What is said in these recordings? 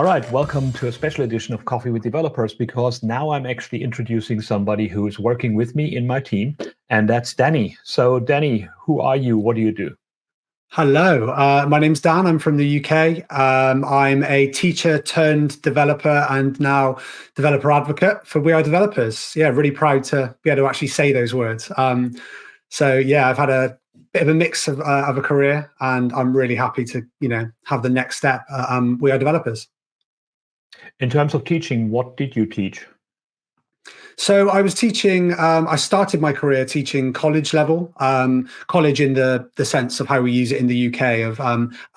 All right, welcome to a special edition of Coffee with Developers, because now I'm actually introducing somebody who is working with me in my team, and that's Danny. So Danny, who are you? What do you do? Hello, my name's Dan. I'm from the UK. I'm a teacher turned developer and now developer advocate for WeAreDevelopers. Yeah, really proud to be able to actually say those words. So yeah, I've had a bit of a mix of a career, and I'm really happy to have the next step. WeAreDevelopers. In terms of teaching, what did you teach? So I was teaching. I started my career teaching college level, college in the sense of how we use it in the UK of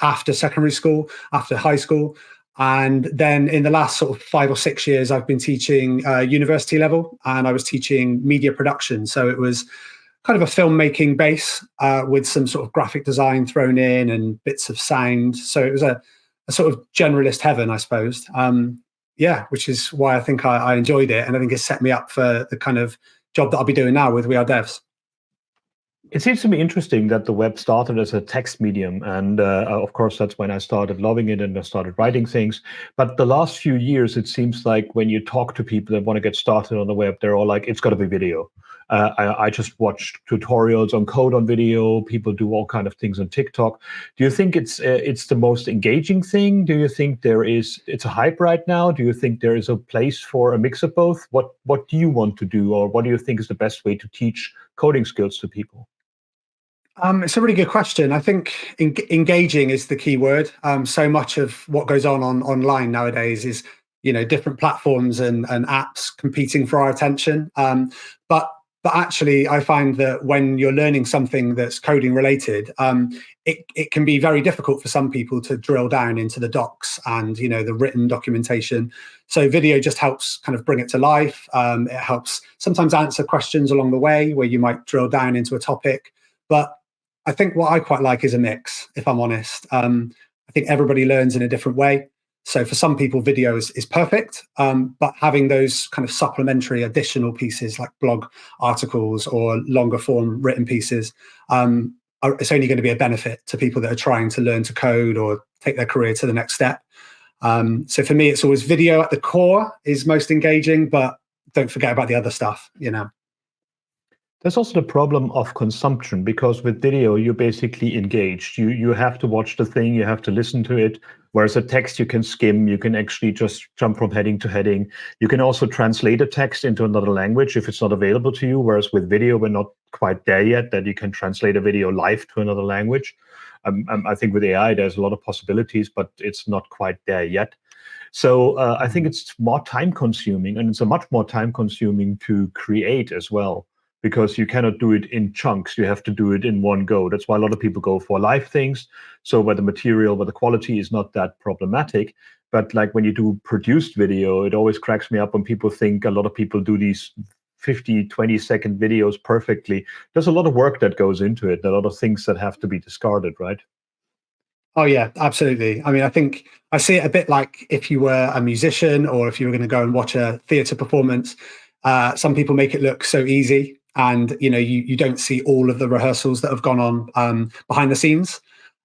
after secondary school, after high school, and then in the last sort of 5 or 6 years, I've been teaching university level, and I was teaching media production. So it was kind of a filmmaking base with some sort of graphic design thrown in and bits of sound. So it was a sort of generalist heaven, I suppose. Yeah, which is why I think I enjoyed it, and I think it's set me up for the kind of job that I'll be doing now with We Are Devs. It seems to me interesting that the web started as a text medium. And of course, that's when I started loving it and I started writing things. But the last few years, it seems like when you talk to people that want to get started on the web, they're all like, it's got to be video. I just watched tutorials on code on video. People do all kind of things on TikTok. Do you think it's the most engaging thing? Do you think it's a hype right now? Do you think there is a place for a mix of both? What do you want to do, or what do you think is the best way to teach coding skills to people? It's a really good question. I think engaging is the key word. So much of what goes on online nowadays is, different platforms and apps competing for our attention. But actually, I find that when you're learning something that's coding related, it can be very difficult for some people to drill down into the docs and the written documentation. So video just helps kind of bring it to life. It helps sometimes answer questions along the way where you might drill down into a topic. But I think what I quite like is a mix, if I'm honest. I think everybody learns in a different way. So for some people, video is perfect, but having those kind of supplementary additional pieces like blog articles or longer form written pieces, it's only going to be a benefit to people that are trying to learn to code or take their career to the next step. So for me, it's always video at the core is most engaging, but don't forget about the other stuff. There's also the problem of consumption, because with video, you're basically engaged. You have to watch the thing, you have to listen to it. Whereas a text you can skim, you can actually just jump from heading to heading. You can also translate a text into another language if it's not available to you. Whereas with video, we're not quite there yet, that you can translate a video live to another language. I think with AI, there's a lot of possibilities, but it's not quite there yet. So I think it's more time consuming, and it's a much more time consuming to create as well, because you cannot do it in chunks. You have to do it in one go. That's why a lot of people go for live things. So where the material, where the quality is not that problematic. But like when you do produced video, it always cracks me up when people think a lot of people do these 50, 20-second videos perfectly. There's a lot of work that goes into it, a lot of things that have to be discarded, right? Oh yeah, absolutely. I mean, I think I see it a bit like if you were a musician or if you were going to go and watch a theatre performance. Some people make it look so easy, and you don't see all of the rehearsals that have gone on behind the scenes.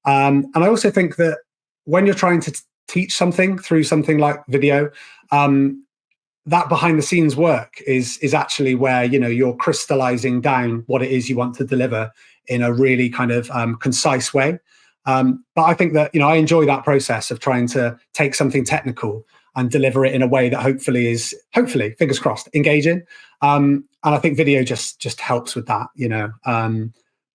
And I also think that when you're trying to teach something through something like video, that behind the scenes work is actually where you're crystallizing down what it is you want to deliver in a really kind of concise way. But I think that I enjoy that process of trying to take something technical and deliver it in a way that hopefully, fingers crossed, engaging. And I think video just helps with that,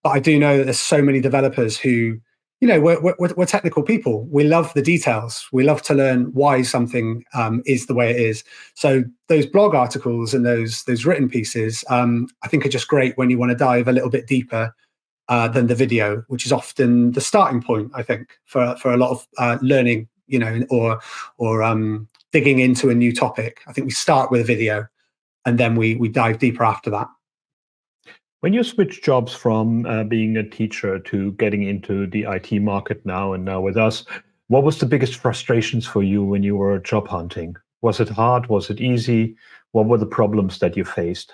But I do know that there's so many developers who, we're technical people. We love the details. We love to learn why something is the way it is. So those blog articles and those written pieces, I think are just great when you want to dive a little bit deeper than the video, which is often the starting point, I think, for a lot of learning, or digging into a new topic. I think we start with a video and then we dive deeper after that. When you switch jobs from being a teacher to getting into the IT market now and now with us, what was the biggest frustrations for you when you were job hunting? Was it hard? Was it easy? What were the problems that you faced?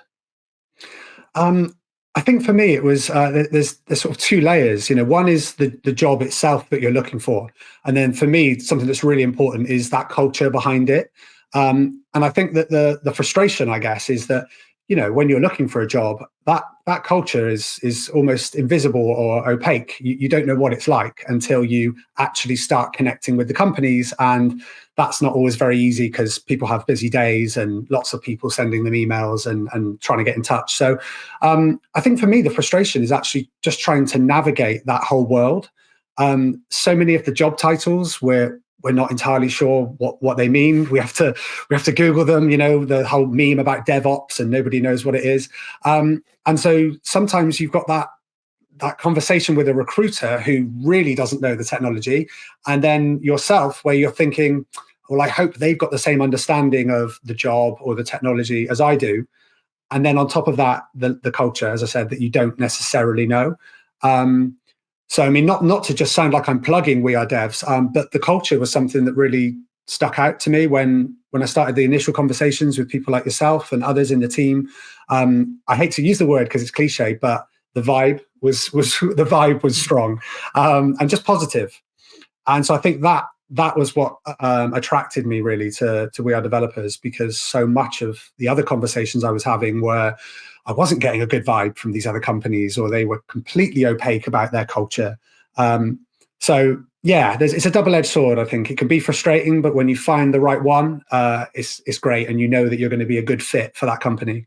I think for me, it was there's sort of two layers. One is the job itself that you're looking for, and then for me, something that's really important is that culture behind it. And I think that the frustration, I guess, is that when you're looking for a job, that culture is almost invisible or opaque. You don't know what it's like until you actually start connecting with the companies, and that's not always very easy because people have busy days and lots of people sending them emails and trying to get in touch. So I think for me, the frustration is actually just trying to navigate that whole world. So many of the job titles we're not entirely sure what they mean. We have to Google them. The whole meme about DevOps, and nobody knows what it is. And so sometimes you've got that conversation with a recruiter who really doesn't know the technology, and then yourself where you're thinking, well, I hope they've got the same understanding of the job or the technology as I do. And then on top of that, the culture, as I said, that you don't necessarily know. So I mean, not to just sound like I'm plugging We Are Devs, but the culture was something that really stuck out to me when I started the initial conversations with people like yourself and others in the team. I hate to use the word because it's cliche, but the vibe was the vibe was strong, and just positive. And so I think that was what attracted me really to WeAreDevelopers, because so much of the other conversations I was having were I wasn't getting a good vibe from these other companies, or they were completely opaque about their culture. So yeah, it's a double-edged sword. I think it can be frustrating, but when you find the right one, it's great, and you know that you're going to be a good fit for that company.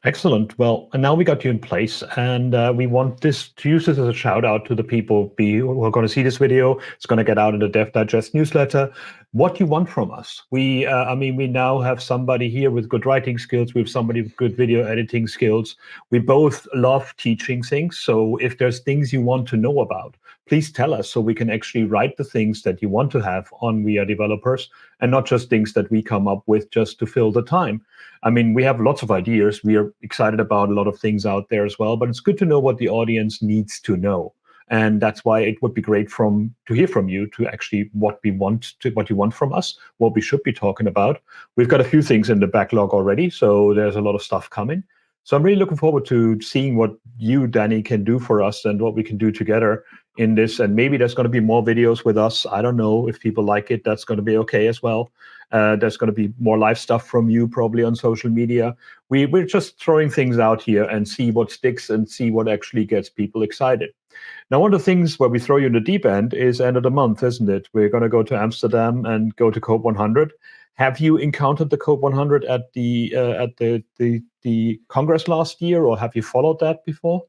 Excellent. Well, and now we got you in place, and we want this to use this as a shout out to the people who are going to see this video. It's going to get out in the Dev Digest newsletter. What you want from us? We now have somebody here with good writing skills. We have somebody with good video editing skills. We both love teaching things. So if there's things you want to know about, please tell us so we can actually write the things that you want to have on WeAreDevelopers, and not just things that we come up with just to fill the time. I mean, we have lots of ideas. We are excited about a lot of things out there as well, but it's good to know what the audience needs to know. And that's why it would be great to hear from you to actually what you want from us, what we should be talking about. We've got a few things in the backlog already, so there's a lot of stuff coming. So I'm really looking forward to seeing what you, Danny, can do for us and what we can do together in this. And maybe there's going to be more videos with us. I don't know if people like it. That's going to be okay as well. There's going to be more live stuff from you probably on social media. We're just throwing things out here and see what sticks and see what actually gets people excited. Now, one of the things where we throw you in the deep end is end of the month, isn't it? We're going to go to Amsterdam and go to Code 100. Have you encountered the Code 100 at the Congress last year, or have you followed that before?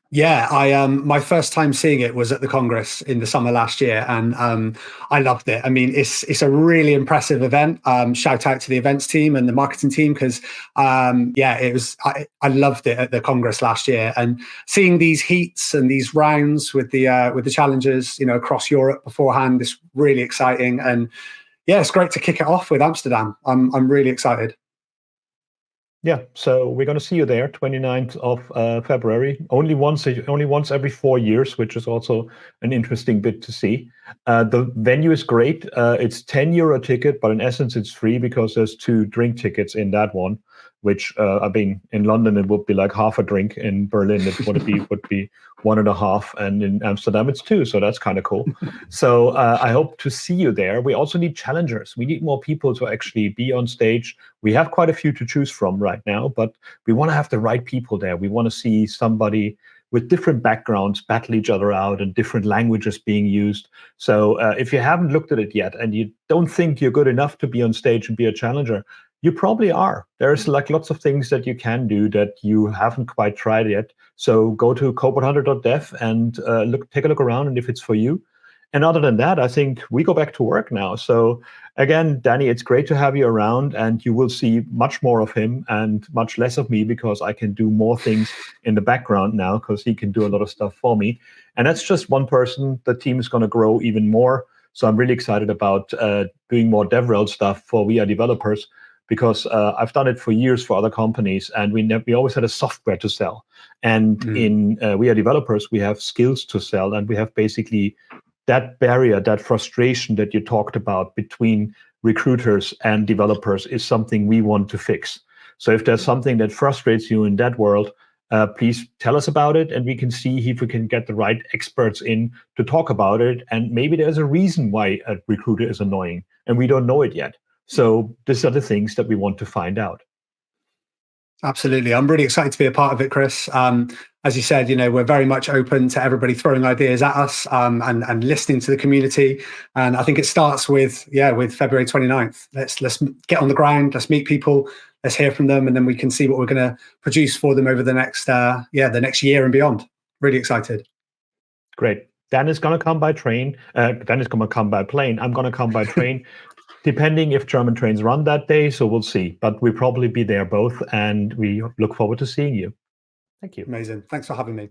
Yeah, I my first time seeing it was at the Congress in the summer last year, and I loved it. I mean, it's a really impressive event. Shout out to the events team and the marketing team, because it was I loved it at the Congress last year, and seeing these heats and these rounds with the challengers, across Europe beforehand is really exciting. And yeah, it's great to kick it off with Amsterdam. I'm really excited. Yeah, so we're going to see you there, 29th of February. Only once every 4 years, which is also an interesting bit to see. The venue is great. It's €10 ticket, but in essence, it's free because there's 2 drink tickets in that one. Which in London it would be like half a drink. In Berlin it would be 1.5, and in Amsterdam it's 2. So that's kind of cool. So I hope to see you there. We also need challengers. We need more people to actually be on stage. We have quite a few to choose from right now, but we want to have the right people there. We want to see somebody with different backgrounds battle each other out and different languages being used. So if you haven't looked at it yet and you don't think you're good enough to be on stage and be a challenger, you probably are. There's like lots of things that you can do that you haven't quite tried yet. So go to code100.dev and take a look around, and if it's for you. And other than that, I think we go back to work now. So again, Danny, it's great to have you around, and you will see much more of him and much less of me, because I can do more things in the background now because he can do a lot of stuff for me. And that's just one person. The team is going to grow even more. So I'm really excited about doing more DevRel stuff for WeAreDevelopers, because I've done it for years for other companies, and we always had a software to sell. And in WeAreDevelopers, we have skills to sell, and we have basically that barrier, that frustration that you talked about between recruiters and developers is something we want to fix. So if there's something that frustrates you in that world, please tell us about it, and we can see if we can get the right experts in to talk about it. And maybe there's a reason why a recruiter is annoying, and we don't know it yet. So these are the things that we want to find out. Absolutely. I'm really excited to be a part of it, Chris. As you said, we're very much open to everybody throwing ideas at us, and listening to the community. And I think it starts with February 29th. Let's get on the ground. Let's meet people. Let's hear from them, and then we can see what we're going to produce for them over the next year and beyond. Really excited. Great. Dan is going to come by train. Dan is going to come by plane. I'm going to come by train. Depending if German trains run that day, so we'll see. But we'll probably be there both, and we look forward to seeing you. Thank you. Amazing. Thanks for having me.